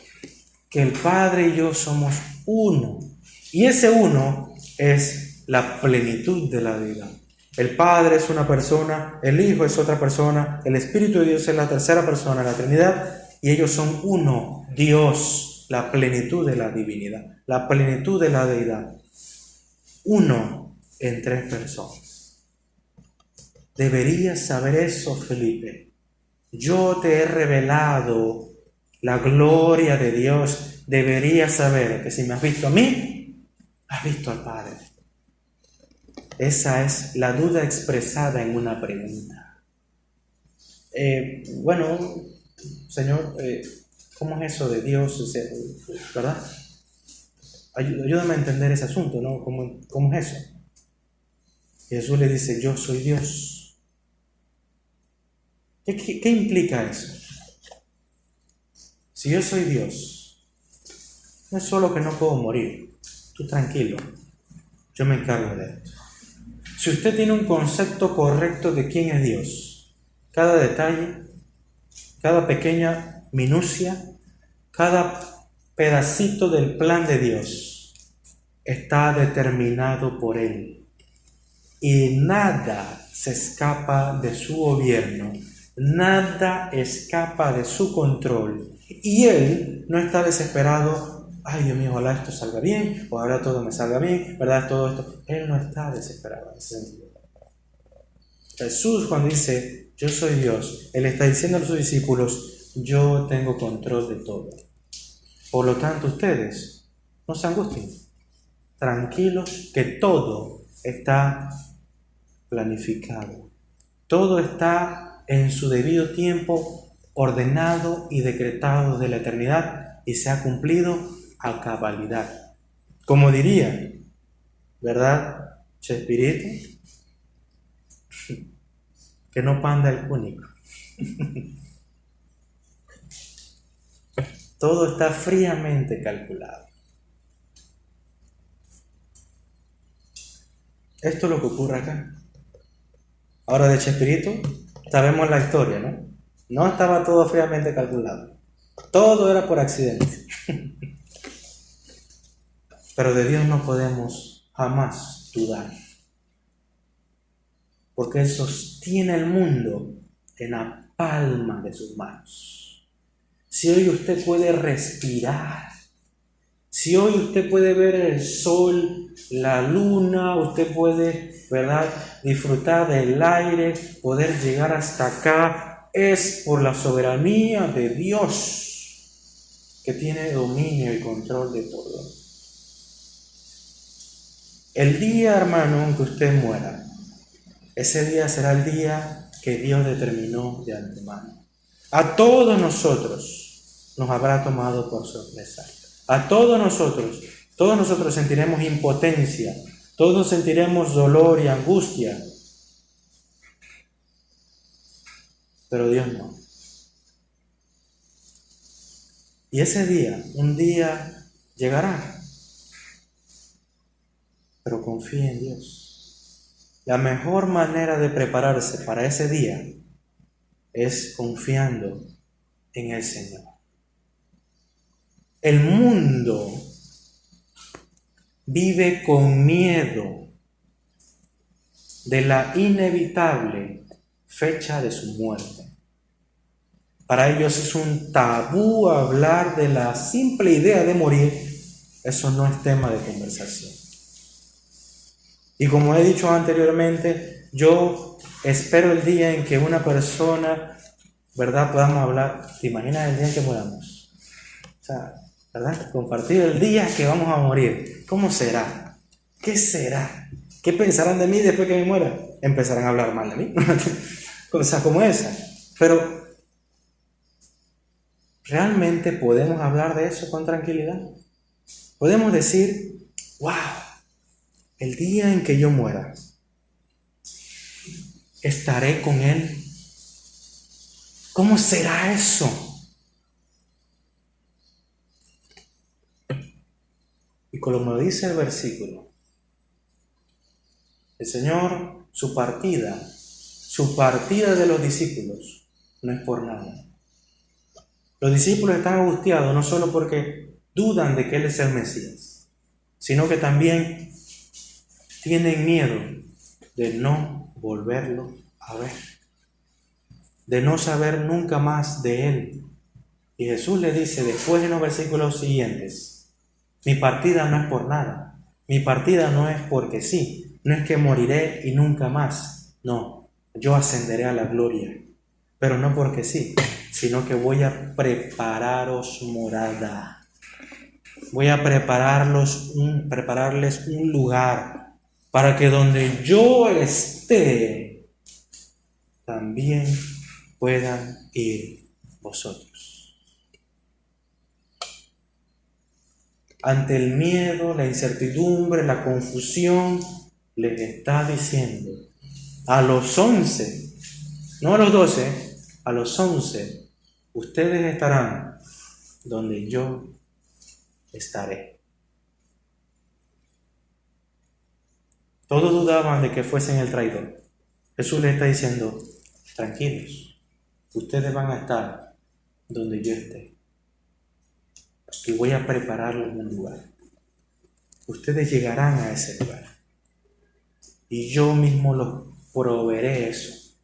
A: que el Padre y yo somos uno. Y ese uno es la plenitud de la vida. El Padre es una persona, el Hijo es otra persona, el Espíritu de Dios es la tercera persona de la Trinidad, y ellos son uno, Dios, la plenitud de la divinidad, la plenitud de la deidad. Uno en tres personas. Deberías saber eso, Felipe. Yo te he revelado la gloria de Dios. Deberías saber que si me has visto a mí, has visto al Padre. Esa es la duda expresada en una pregunta. Bueno, Señor, ¿cómo es eso de Dios? ¿Verdad? Ayúdame a entender ese asunto, ¿no? ¿Cómo es eso? Jesús le dice, yo soy Dios. ¿Qué implica eso? Si yo soy Dios, no es solo que no puedo morir. Tú tranquilo, yo me encargo de esto. Si usted tiene un concepto correcto de quién es Dios, cada detalle, cada pequeña minucia, cada pedacito del plan de Dios está determinado por Él. Y nada se escapa de su gobierno, nada escapa de su control. Y Él no está desesperado, ay Dios mío, ojalá esto salga bien, ojalá todo me salga bien, ¿verdad? Todo esto. Él no está desesperado en ese sentido. Jesús cuando dice, yo soy Dios, Él está diciendo a sus discípulos, yo tengo control de todo. Por lo tanto, ustedes no se angustien, tranquilos, que todo está planificado. Todo está en su debido tiempo, ordenado y decretado de la eternidad, y se ha cumplido a cabalidad. Como diría, ¿verdad, Chespirito? Que no panda el cúnico. Todo está fríamente calculado. Esto es lo que ocurre acá. Ahora de Chespirito, sabemos la historia, ¿no? No estaba todo fríamente calculado. Todo era por accidente. Pero de Dios no podemos jamás dudar. Porque Él sostiene el mundo en la palma de sus manos. Si hoy usted puede respirar, si hoy usted puede ver el sol, la luna, usted puede, ¿verdad?, disfrutar del aire, poder llegar hasta acá, es por la soberanía de Dios que tiene dominio y control de todo. El día, hermano, en que usted muera, ese día será el día que Dios determinó de antemano. A todos nosotros nos habrá tomado por sorpresa. A todos nosotros sentiremos impotencia, todos sentiremos dolor y angustia. Pero Dios no. Y ese día, un día llegará. Pero confíe en Dios. La mejor manera de prepararse para ese día es confiando en el Señor. El mundo vive con miedo de la inevitable fecha de su muerte. Para ellos es un tabú hablar de la simple idea de morir. Eso no es tema de conversación. Y como he dicho anteriormente, yo espero el día en que una persona, ¿verdad?, podamos hablar. ¿Te imaginas el día en que moramos? O sea, ¿verdad? Compartir el día que vamos a morir. ¿Cómo será? ¿Qué será? ¿Qué pensarán de mí después que me muera? Empezarán a hablar mal de mí. Cosas como esa. Pero, ¿realmente podemos hablar de eso con tranquilidad? Podemos decir, wow, el día en que yo muera, estaré con Él. ¿Cómo será eso? Y como dice el versículo, el Señor, su partida de los discípulos, no es por nada. Los discípulos están angustiados no solo porque dudan de que Él es el Mesías, sino que también tienen miedo de no volverlo a ver, de no saber nunca más de Él. Y Jesús le dice después en los versículos siguientes, mi partida no es por nada, mi partida no es porque sí, no es que moriré y nunca más, no, yo ascenderé a la gloria, pero no porque sí, sino que voy a prepararos morada, voy a prepararles un lugar para que donde yo esté, también puedan ir vosotros. Ante el miedo, la incertidumbre, la confusión, les está diciendo a los 11, no a los 12, a los 11, ustedes estarán donde yo estaré. Todos dudaban de que fuesen el traidor. Jesús les está diciendo, tranquilos, ustedes van a estar donde yo esté. Y voy a prepararles un lugar. Ustedes llegarán a ese lugar. Y yo mismo los proveeré eso.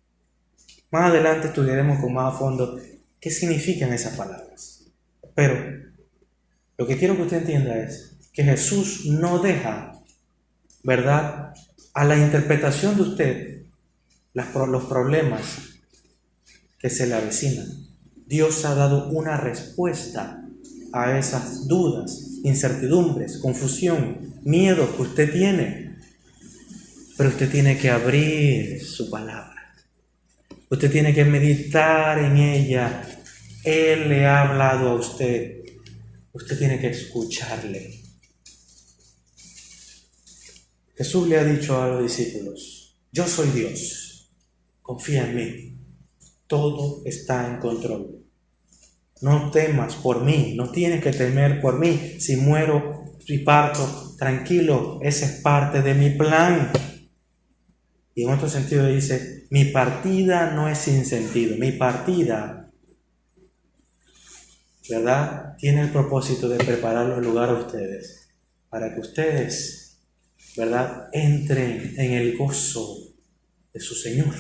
A: Más adelante estudiaremos con más a fondo qué significan esas palabras. Pero lo que quiero que usted entienda es que Jesús no deja, ¿verdad?, a la interpretación de usted los problemas que se le avecinan. Dios ha dado una respuesta a esas dudas, incertidumbres, confusión, miedo que usted tiene. Pero usted tiene que abrir su palabra. Usted tiene que meditar en ella. Él le ha hablado a usted. Usted tiene que escucharle. Jesús le ha dicho a los discípulos, yo soy Dios, confía en mí, todo está en control. No temas por mí, no tienes que temer por mí. Si muero, si parto, tranquilo, esa es parte de mi plan. Y en otro sentido dice, mi partida no es sin sentido, mi partida, ¿verdad?, tiene el propósito de preparar el lugar a ustedes, para que ustedes, ¿verdad?, entren en el gozo de su Señor.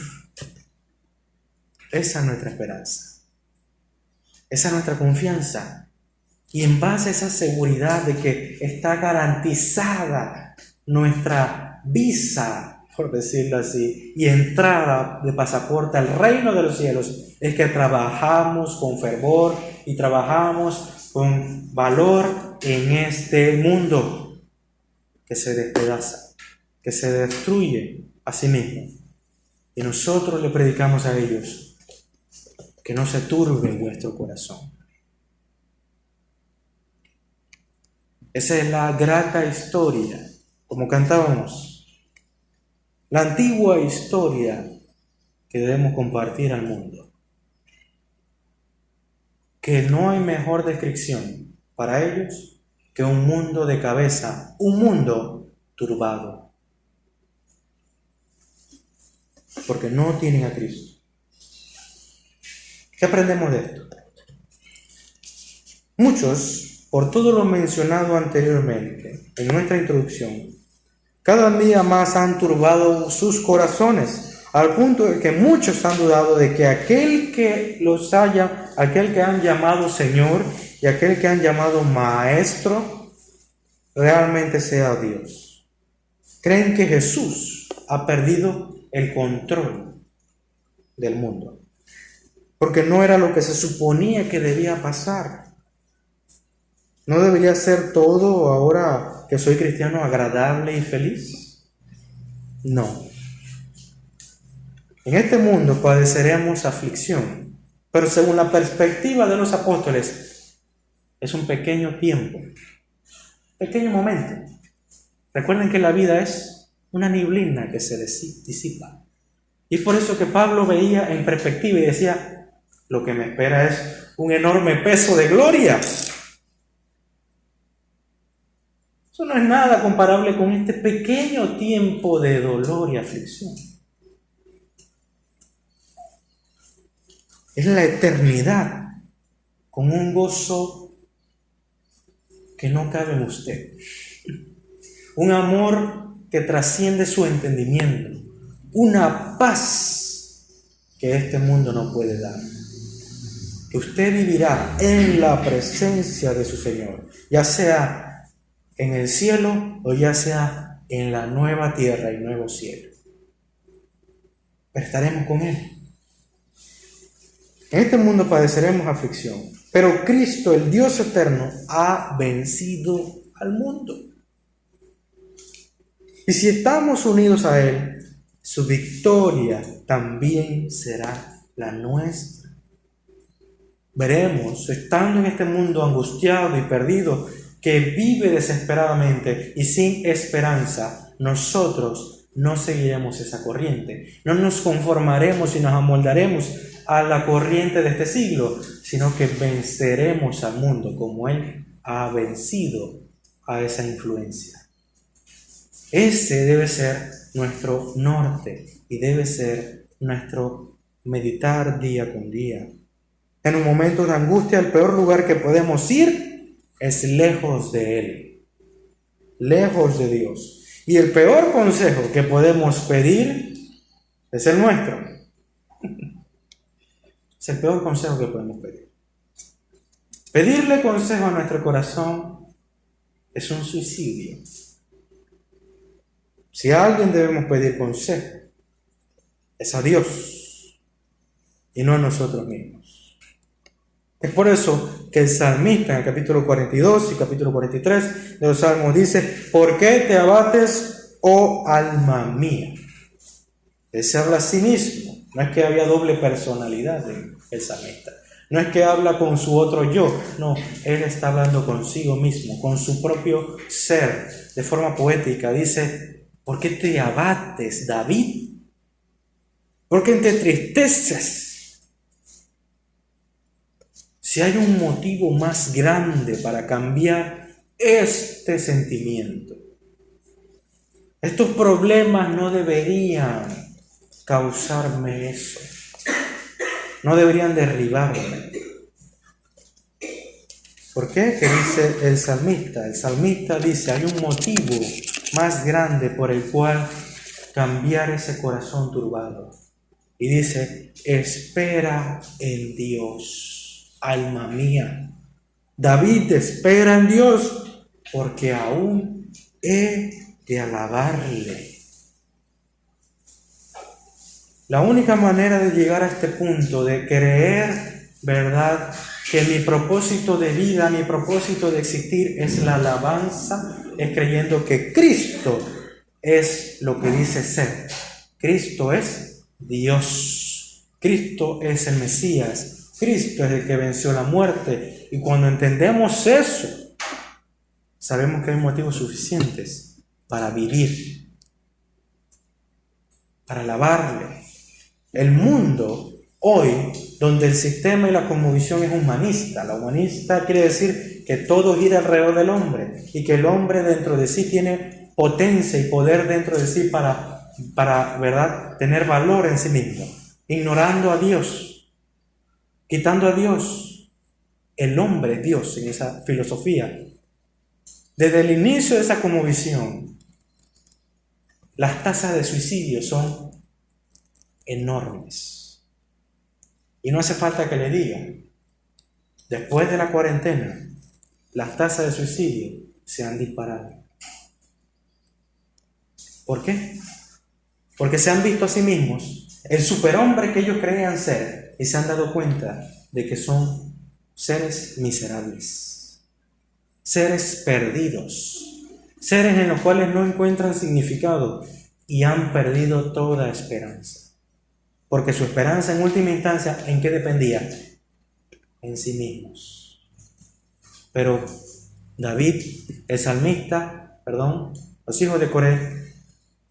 A: Esa es nuestra esperanza, esa es nuestra confianza. Y en base a esa seguridad de que está garantizada nuestra visa, por decirlo así, y entrada de pasaporte al reino de los cielos, es que trabajamos con fervor y trabajamos con valor en este mundo que se despedaza, que se destruye a sí mismo. Y nosotros le predicamos a ellos que no se turbe vuestro corazón. Esa es la grata historia, como cantábamos, la antigua historia que debemos compartir al mundo. Que no hay mejor descripción para ellos que un mundo de cabeza, un mundo turbado. Porque no tienen a Cristo. ¿Qué aprendemos de esto? Muchos, por todo lo mencionado anteriormente en nuestra introducción, cada día más han turbado sus corazones, al punto de que muchos han dudado de que aquel que han llamado Señor y aquel que han llamado Maestro, realmente sea Dios. Creen que Jesús ha perdido el control del mundo, porque no era lo que se suponía que debía pasar. ¿No debería ser todo, ahora que soy cristiano, agradable y feliz? No. En este mundo padeceremos aflicción, pero según la perspectiva de los apóstoles, es un pequeño tiempo, pequeño momento. Recuerden que la vida es una neblina que se disipa. Y por eso que Pablo veía en perspectiva y decía, lo que me espera es un enorme peso de gloria. Eso no es nada comparable con este pequeño tiempo de dolor y aflicción. Es la eternidad con un gozo que no cabe en usted. Un amor que trasciende su entendimiento. una paz que este mundo no puede dar. Que usted vivirá en la presencia de su Señor, ya sea en el cielo o ya sea en la nueva tierra y nuevo cielo. Pero estaremos con Él. En este mundo padeceremos aflicción, pero Cristo, el Dios eterno, ha vencido al mundo. Y si estamos unidos a Él, su victoria también será la nuestra. Veremos, estando en este mundo angustiado y perdido, que vive desesperadamente y sin esperanza, nosotros no seguiremos esa corriente. No nos conformaremos y nos amoldaremos a la corriente de este siglo, sino que venceremos al mundo como Él ha vencido a esa influencia. Ese debe ser nuestro norte y debe ser nuestro meditar día con día. En un momento de angustia, el peor lugar que podemos ir es lejos de Él, lejos de Dios. Y el peor consejo que podemos pedir es el nuestro. Es el peor consejo que podemos pedir. Pedirle consejo a nuestro corazón es un suicidio. Si a alguien debemos pedir consejo, es a Dios y no a nosotros mismos. Es por eso que el salmista en el capítulo 42 y capítulo 43 de los Salmos dice: ¿por qué te abates, oh alma mía? Él se habla a sí mismo. No es que había doble personalidad en el salmista. No es que habla con su otro yo. No, él está hablando consigo mismo, con su propio ser, de forma poética. Dice: ¿por qué te abates, David? ¿Por qué te entristeces? Si hay un motivo más grande para cambiar este sentimiento, estos problemas no deberían causarme eso, no deberían derribarme. ¿Por qué? ¿Qué dice el salmista? El salmista dice: hay un motivo más grande por el cual cambiar ese corazón turbado. Y dice: espera en Dios, alma mía. David espera en Dios porque aún he de alabarle. La única manera de llegar a este punto, de creer, ¿verdad?, que mi propósito de vida, mi propósito de existir es la alabanza, es creyendo que Cristo es lo que dice ser. Cristo es Dios. Cristo es el Mesías. Cristo es el que venció la muerte. Y cuando entendemos eso, sabemos que hay motivos suficientes para vivir, para alabarle. El mundo hoy, donde el sistema y la cosmovisión es humanista. La humanista quiere decir que todo gira alrededor del hombre y que el hombre dentro de sí tiene potencia y poder dentro de sí para ¿verdad?, tener valor en sí mismo, ignorando a Dios, quitando a Dios. El hombre es Dios en esa filosofía. Desde el inicio de esa cosmovisión, las tasas de suicidio son enormes. Y no hace falta que le diga, después de la cuarentena, las tasas de suicidio se han disparado. ¿Por qué? Porque se han visto a sí mismos el superhombre que ellos creían ser y se han dado cuenta de que son seres miserables, seres perdidos, seres en los cuales no encuentran significado y han perdido toda esperanza. Porque su esperanza en última instancia, ¿en qué dependía? En sí mismos. Pero David, el salmista, los hijos de Coré,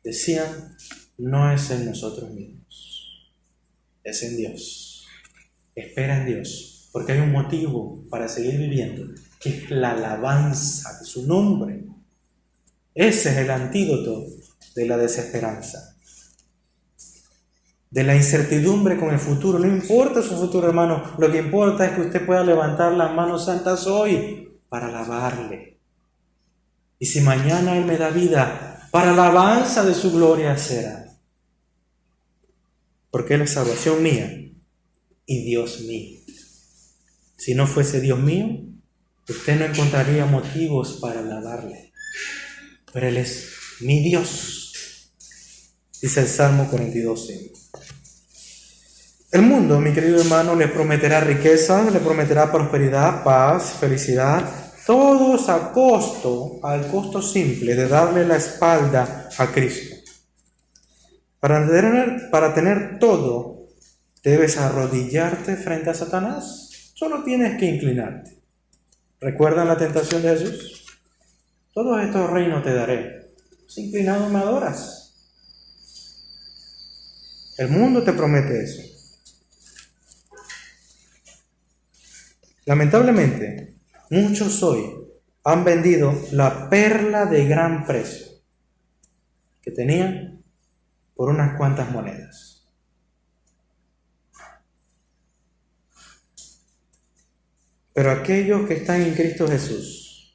A: decían: no es en nosotros mismos, es en Dios. Espera en Dios, porque hay un motivo para seguir viviendo, que es la alabanza de su nombre. Ese es el antídoto de la desesperanza, de la incertidumbre con el futuro. No importa su futuro, hermano, lo que importa es que usted pueda levantar las manos santas hoy para alabarle. Y si mañana Él me da vida, para alabanza de su gloria será. porque Él es salvación mía y Dios mío. Si no fuese Dios mío, usted no encontraría motivos para alabarle. Pero Él es mi Dios, dice el Salmo 42:5. El mundo, mi querido hermano, le prometerá riqueza, le prometerá prosperidad, paz, felicidad, todos al costo simple de darle la espalda a Cristo. Para tener todo, debes arrodillarte frente a Satanás. Solo tienes que inclinarte. ¿Recuerdan la tentación de Jesús? Todos estos reinos te daré. Si inclinado me adoras. El mundo te promete eso. Lamentablemente, muchos hoy han vendido la perla de gran precio que tenían por unas cuantas monedas. Pero aquellos que están en Cristo Jesús,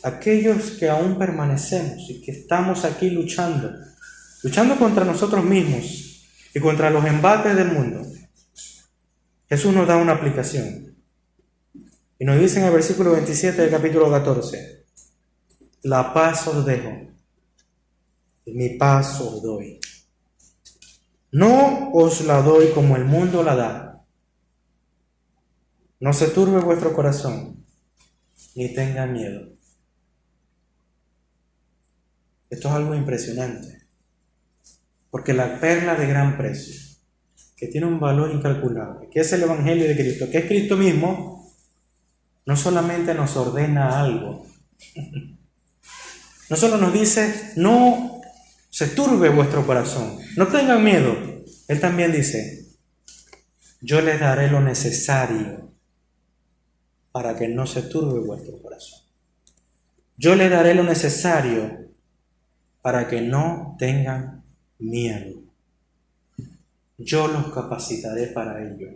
A: aquellos que aún permanecemos y que estamos aquí luchando contra nosotros mismos y contra los embates del mundo, Jesús nos da una aplicación. Y nos dice en el versículo 27 del capítulo 14, la paz os dejo, y mi paz os doy. No os la doy como el mundo la da. No se turbe vuestro corazón, ni tenga miedo. Esto es algo impresionante, porque la perla de gran precio, que tiene un valor incalculable, que es el Evangelio de Cristo, que es Cristo mismo, no solamente nos ordena algo, no solo nos dice, no se turbe vuestro corazón, no tengan miedo. Él también dice, yo les daré lo necesario para que no se turbe vuestro corazón. Yo les daré lo necesario para que no tengan miedo. Yo los capacitaré para ello.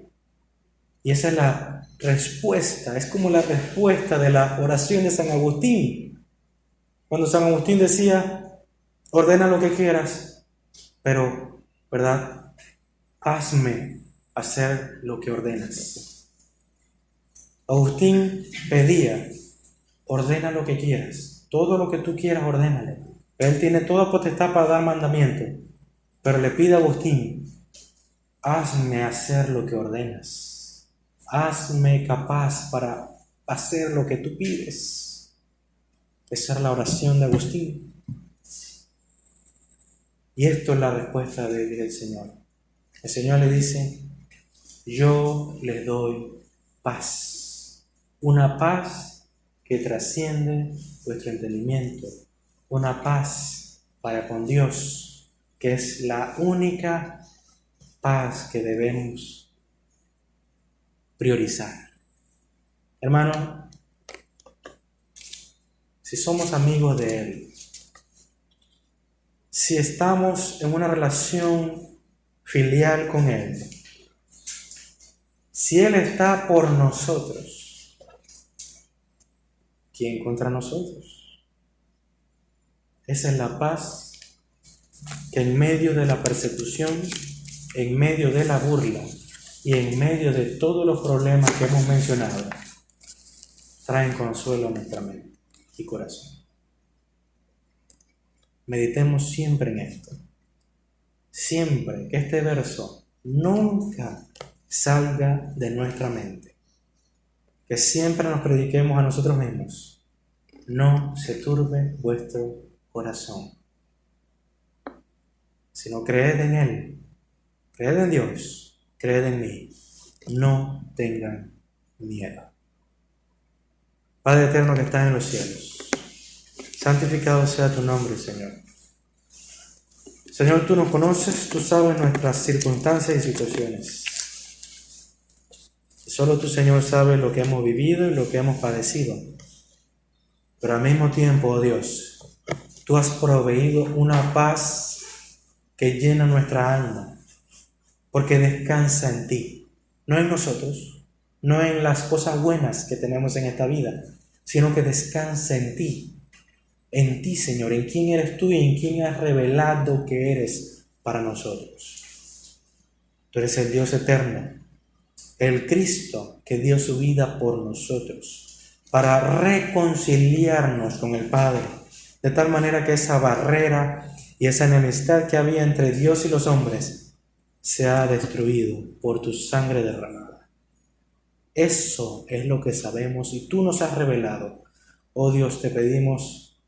A: Y esa es la respuesta, es como la respuesta de la oración de San Agustín. Cuando San Agustín decía, ordena lo que quieras, pero, ¿verdad? Hazme hacer lo que ordenas. Agustín pedía, ordena lo que quieras, todo lo que tú quieras, ordénale. Él tiene toda potestad para dar mandamiento, pero le pide a Agustín, hazme hacer lo que ordenas. Hazme capaz para hacer lo que tú pides. Esa es la oración de Agustín. Y esto es la respuesta del Señor. El Señor le dice, yo les doy paz. Una paz que trasciende vuestro entendimiento. Una paz para con Dios, que es la única paz que debemos priorizar. Hermano, si somos amigos de Él, si estamos en una relación filial con Él, si Él está por nosotros, ¿quién contra nosotros? Esa es la paz que en medio de la persecución, en medio de la burla y en medio de todos los problemas que hemos mencionado, traen consuelo a nuestra mente y corazón. Meditemos siempre en esto. Siempre que este verso nunca salga de nuestra mente. Que siempre nos prediquemos a nosotros mismos. No se turbe vuestro corazón. Si no creed en Él, creed en Dios, creed en mí. No tengan miedo. Padre eterno que estás en los cielos, santificado sea tu nombre, Señor. Señor, tú nos conoces, tú sabes nuestras circunstancias y situaciones. Solo tú, Señor, sabes lo que hemos vivido y lo que hemos padecido. Pero al mismo tiempo, oh Dios, tú has proveído una paz que llena nuestra alma, porque descansa en ti, no en nosotros, no en las cosas buenas que tenemos en esta vida, sino que descansa en ti, Señor, en quién eres tú y en quién has revelado que eres para nosotros. Tú eres el Dios eterno, el Cristo que dio su vida por nosotros, para reconciliarnos con el Padre, de tal manera que esa barrera y esa enemistad que había entre Dios y los hombres se ha destruido por tu sangre derramada. Eso es lo que sabemos y tú nos has revelado. Oh Dios, te pedimos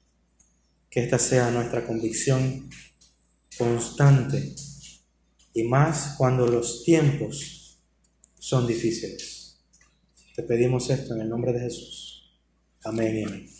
A: que esta sea nuestra convicción constante, y más cuando los tiempos son difíciles. Te pedimos esto en el nombre de Jesús. Amén y amén.